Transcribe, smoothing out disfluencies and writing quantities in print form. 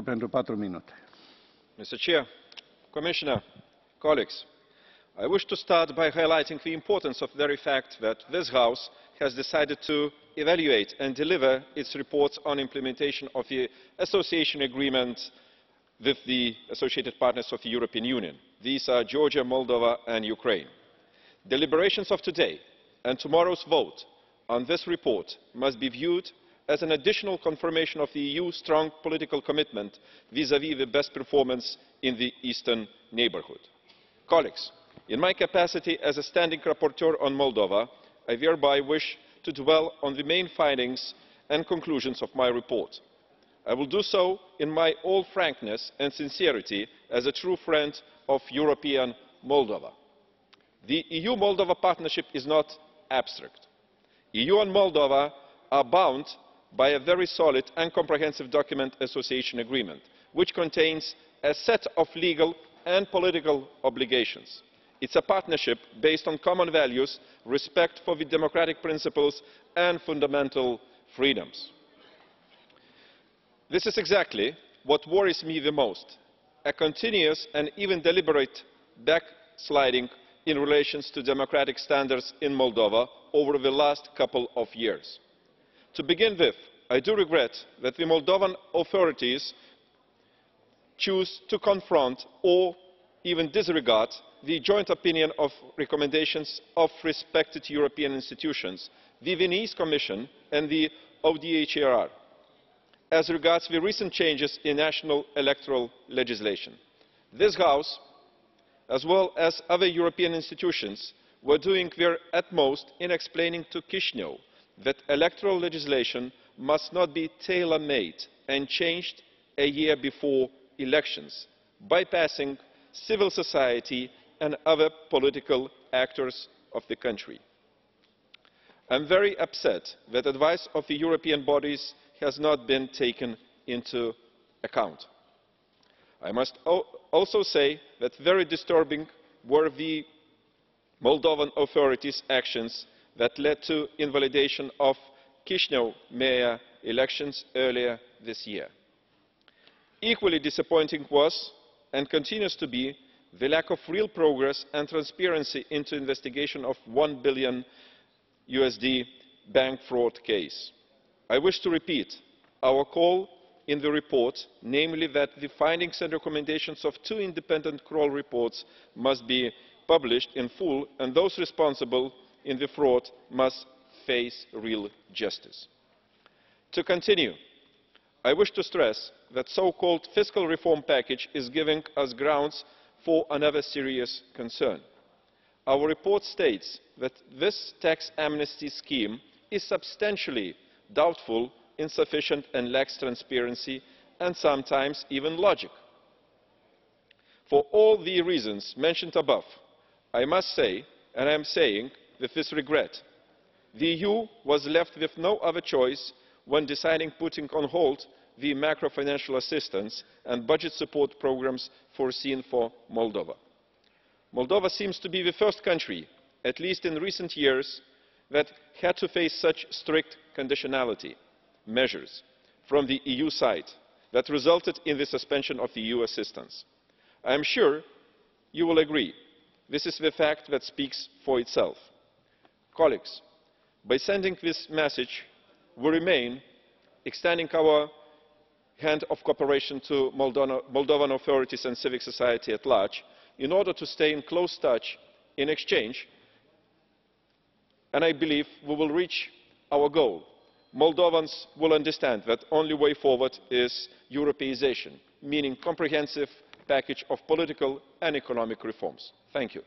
Mr. President, Commissioner, colleagues, I wish to start by highlighting the importance of the very fact that this House has decided to evaluate and deliver its reports on implementation of the association agreement with the associated partners of the European Union. These are Georgia, Moldova and Ukraine. Deliberations of today and tomorrow's vote on this report must be viewed as an additional confirmation of the EU's strong political commitment vis-à-vis the best performance in the Eastern neighbourhood. Colleagues, in my capacity as a standing rapporteur on Moldova, I thereby wish to dwell on the main findings and conclusions of my report. I will do so in my all frankness and sincerity as a true friend of European Moldova. The EU-Moldova partnership is not abstract. EU and Moldova are bound by a very solid and comprehensive document, association agreement, which contains a set of legal and political obligations. It's a partnership based on common values, respect for the democratic principles and fundamental freedoms. This is exactly what worries me the most, a continuous and even deliberate backsliding in relation to democratic standards in Moldova over the last couple of years. To begin with, I do regret that the Moldovan authorities choose to confront or even disregard the joint opinion of recommendations of respected European institutions, the Venice Commission and the ODIHR, as regards the recent changes in national electoral legislation. This House, as well as other European institutions, were doing their utmost in explaining to Chișinău that electoral legislation must not be tailor-made and changed a year before elections, bypassing civil society and other political actors of the country. I am very upset that the advice of the European bodies has not been taken into account. I must also say that very disturbing were the Moldovan authorities' actions that led to invalidation of Chișinău mayor elections earlier this year. Equally disappointing was, and continues to be, the lack of real progress and transparency into investigation of $1 billion bank fraud case. I wish to repeat our call in the report, namely that the findings and recommendations of two independent Kroll reports must be published in full, and those responsible in the fraud must face real justice. To continue, I wish to stress that the so-called fiscal reform package is giving us grounds for another serious concern. Our report states that this tax amnesty scheme is substantially doubtful, insufficient and lacks transparency and sometimes even logic. For all the reasons mentioned above, I must say, and I am saying with this regret, the EU was left with no other choice when deciding putting on hold the macro-financial assistance and budget support programmes foreseen for Moldova. Moldova seems to be the first country, at least in recent years, that had to face such strict conditionality measures from the EU side that resulted in the suspension of the EU assistance. I am sure you will agree this is the fact that speaks for itself. Colleagues, by sending this message, we remain extending our hand of cooperation to Moldovan authorities and civic society at large in order to stay in close touch, in exchange, and I believe we will reach our goal. Moldovans will understand that the only way forward is Europeisation, meaning a comprehensive package of political and economic reforms. Thank you.